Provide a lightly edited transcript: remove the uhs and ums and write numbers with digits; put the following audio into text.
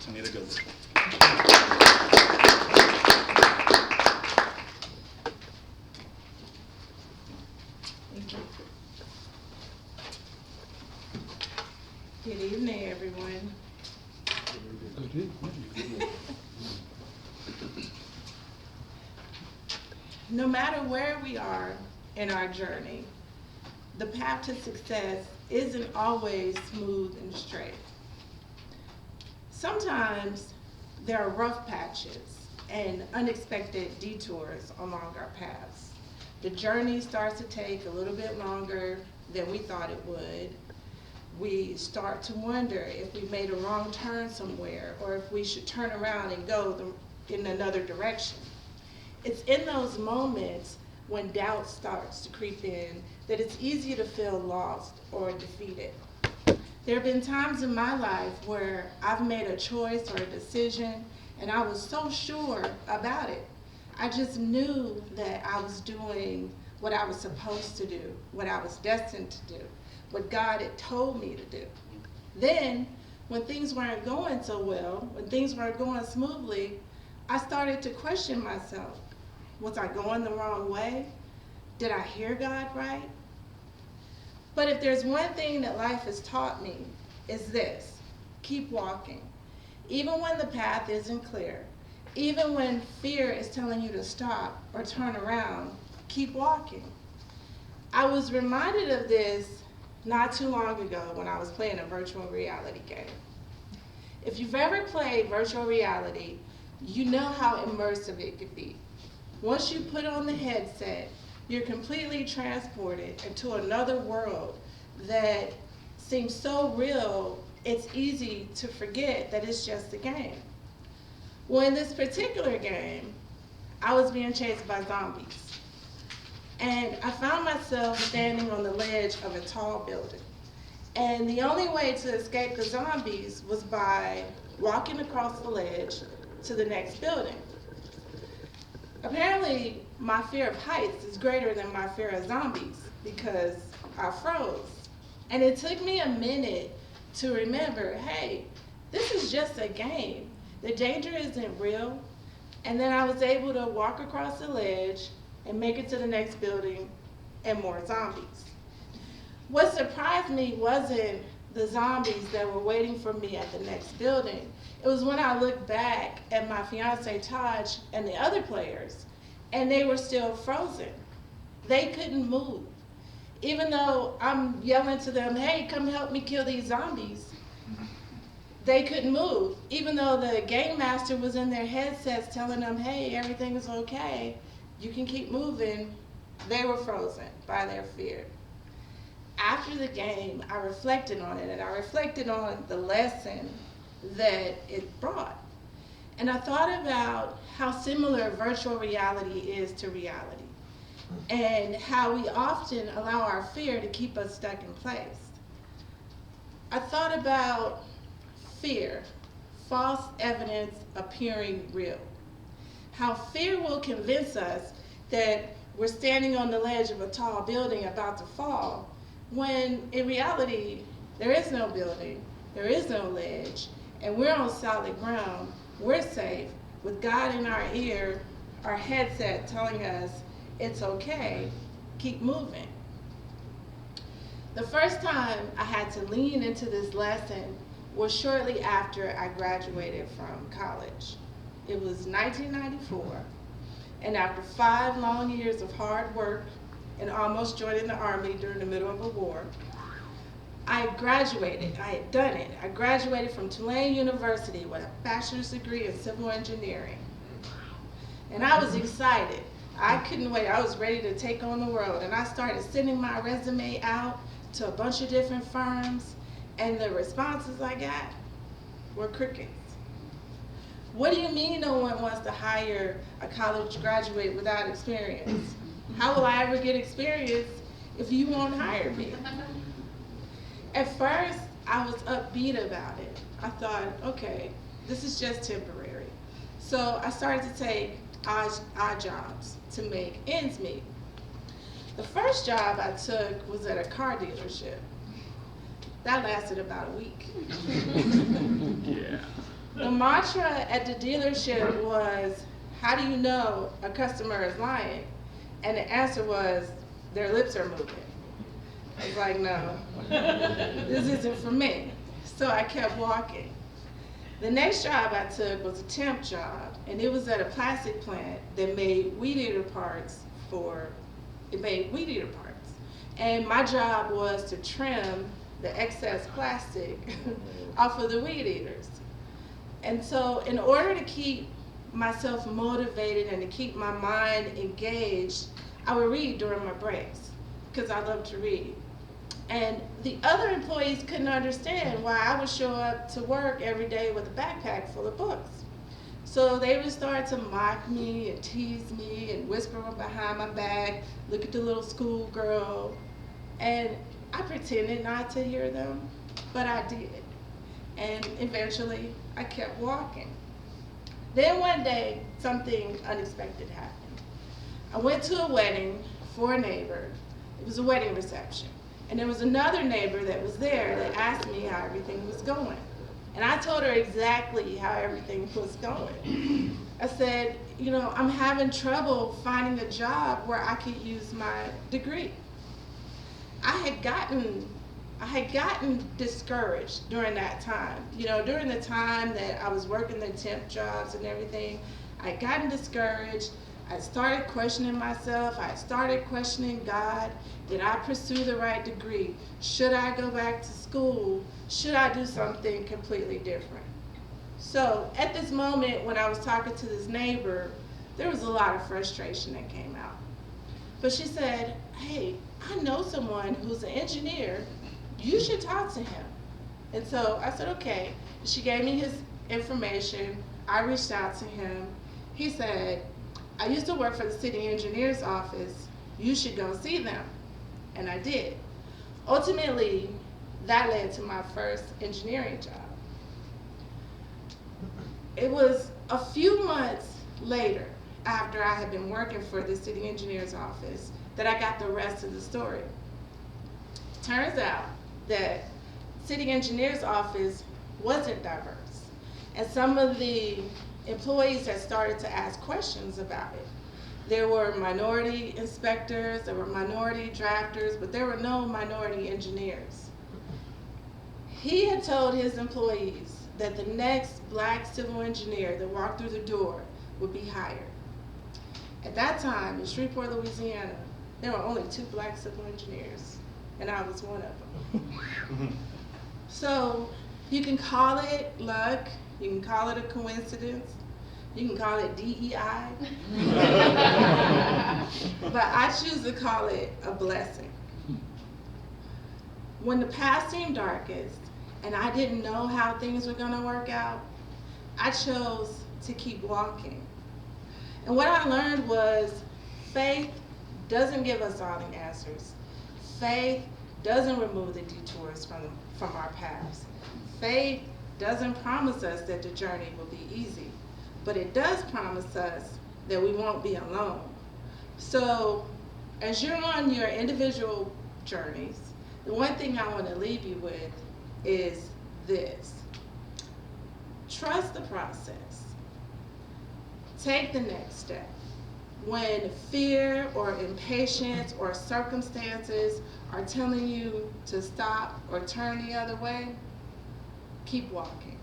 Tanita Gilbert. Thank you. Good evening, everyone. No matter where we are in our journey, the path to success isn't always smooth and straight. Sometimes there are rough patches and unexpected detours along our paths. The journey starts to take a little bit longer than we thought it would. We start to wonder if we made a wrong turn somewhere or if we should turn around and go in another direction. It's in those moments when doubt starts to creep in that it's easy to feel lost or defeated. There have been times in my life where I've made a choice or a decision and I was so sure about it. I just knew that I was doing what I was supposed to do, what I was destined to do, what God had told me to do. Then, when things weren't going so well, when things weren't going smoothly, I started to question myself. Was I going the wrong way? Did I hear God right? But if there's one thing that life has taught me, is this: keep walking. Even when the path isn't clear, even when fear is telling you to stop or turn around, keep walking. I was reminded of this not too long ago when I was playing a virtual reality game. If you've ever played virtual reality, you know how immersive it could be. Once you put on the headset, you're completely transported into another world that seems so real, it's easy to forget that it's just a game. Well, in this particular game, I was being chased by zombies. And I found myself standing on the ledge of a tall building. And the only way to escape the zombies was by walking across the ledge to the next building. Apparently, my fear of heights is greater than my fear of zombies because I froze. And it took me a minute to remember, hey, this is just a game. The danger isn't real. And then I was able to walk across the ledge and make it to the next building and more zombies. What surprised me wasn't the zombies that were waiting for me at the next building. It was when I looked back at my fiance Taj and the other players, and they were still frozen. They couldn't move. Even though I'm yelling to them, hey, come help me kill these zombies, they couldn't move. Even though the game master was in their headsets telling them, hey, everything is okay, you can keep moving, they were frozen by their fear. After the game, I reflected on it, and I reflected on the lesson that it brought. And I thought about how similar virtual reality is to reality, and how we often allow our fear to keep us stuck in place. I thought about fear, false evidence appearing real. How fear will convince us that we're standing on the ledge of a tall building about to fall, when in reality, there is no building, there is no ledge, and we're on solid ground. We're safe with God in our ear, our headset telling us it's okay, keep moving. The first time I had to lean into this lesson was shortly after I graduated from college. It was 1994, and after 5 long years of hard work and almost joining the Army during the middle of a war, I graduated. I had done it. I graduated from Tulane University with a bachelor's degree in civil engineering. And I was excited. I couldn't wait. I was ready to take on the world. And I started sending my resume out to a bunch of different firms, and the responses I got were crickets. What do you mean no one wants to hire a college graduate without experience? How will I ever get experience if you won't hire me? At first, I was upbeat about it. I thought, okay, this is just temporary. So I started to take odd jobs to make ends meet. The first job I took was at a car dealership. That lasted about a week. Yeah. The mantra at the dealership was, how do you know a customer is lying? And the answer was, their lips are moving. I was like, no, this isn't for me. So I kept walking. The next job I took was a temp job, and it was at a plastic plant that made weed eater parts And my job was to trim the excess plastic off of the weed eaters. And so in order to keep myself motivated and to keep my mind engaged, I would read during my breaks, because I love to read. And the other employees couldn't understand why I would show up to work every day with a backpack full of books. So they would start to mock me and tease me and whisper behind my back, look at the little schoolgirl. And I pretended not to hear them, but I did. And eventually, I kept walking. Then one day, something unexpected happened. I went to a wedding for a neighbor. It was a wedding reception. And there was another neighbor that was there that asked me how everything was going. And I told her exactly how everything was going. I said, you know, I'm having trouble finding a job where I could use my degree. I had gotten discouraged during that time. You know, during the time that I was working the temp jobs and everything, I had gotten discouraged. I started questioning myself. I started questioning God. Did I pursue the right degree? Should I go back to school? Should I do something completely different? So at this moment, when I was talking to this neighbor, there was a lot of frustration that came out. But she said, hey, I know someone who's an engineer. You should talk to him. And so I said, okay. She gave me his information. I reached out to him. He said, I used to work for the city engineer's office. You should go see them. And I did. Ultimately, that led to my first engineering job. It was a few months later, after I had been working for the city engineer's office, that I got the rest of the story. Turns out that city engineer's office wasn't diverse, and some of the employees had started to ask questions about it. There were minority inspectors, there were minority drafters, but there were no minority engineers. He had told his employees that the next black civil engineer that walked through the door would be hired. At that time, in Shreveport, Louisiana, there were only 2 black civil engineers, and I was one of them. So you can call it luck, you can call it a coincidence, you can call it DEI, but I choose to call it a blessing. When the path seemed darkest and I didn't know how things were going to work out, I chose to keep walking. And what I learned was faith doesn't give us all the answers. Faith doesn't remove the detours from our paths. Faith doesn't promise us that the journey will be easy, but it does promise us that we won't be alone. So as you're on your individual journeys, the one thing I want to leave you with is this. Trust the process. Take the next step. When fear or impatience or circumstances are telling you to stop or turn the other way, keep walking.